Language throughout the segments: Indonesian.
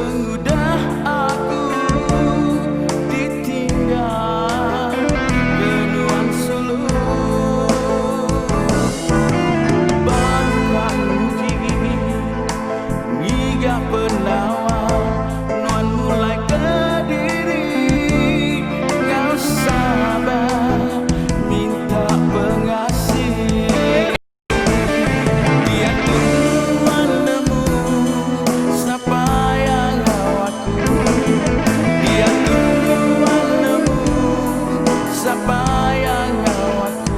Sudah aku ditinggal benuan suluk, bahkan hingga penawar nuan mulai kediri ngau sabar minta pengasih. Dia tuan nemu siapa yang ngawatku, dia tuan nemu siapa yang ngawatku,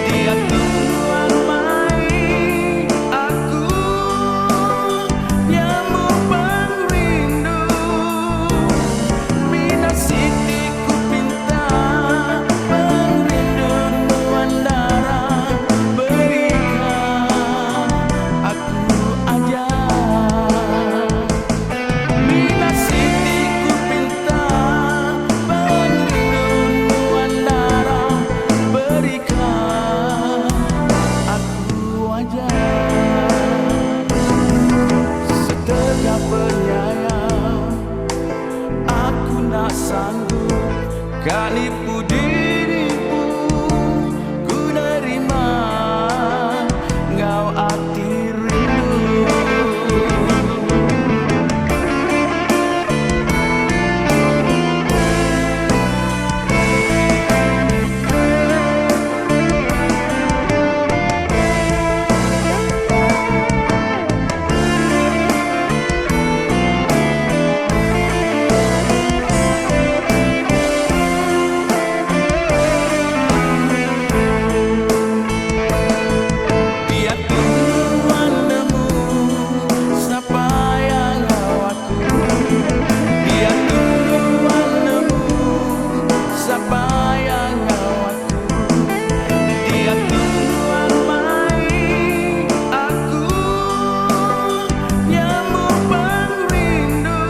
dia tuan mai aku nyamuk perindu. Mina siti ku pinta perindu nuan darah, berikan aku aja. Mina siti ku pinta perindu nuan darah, berikan aku aja. Setegak penyayang, aku nak sanggup kan nipu dirimu. Ku nerima ngau hati rindu. Dia tuan nemu siapa yang ngawatku, dia tuan nemu siapa yang ngawatku, dia tuan mai aku nyamuk perindu.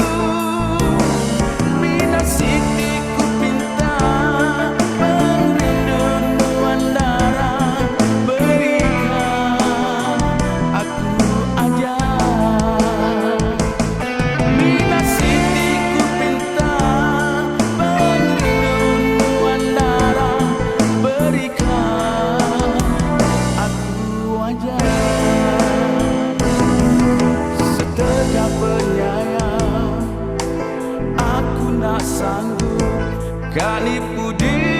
Mina siti ku pinta perindu nuan darah, berikan aku aja. Mina siti ku pinta perindu nuan darah, berikan aku aja. Setegak penyayang, aku nak sanggup kan nipu diri.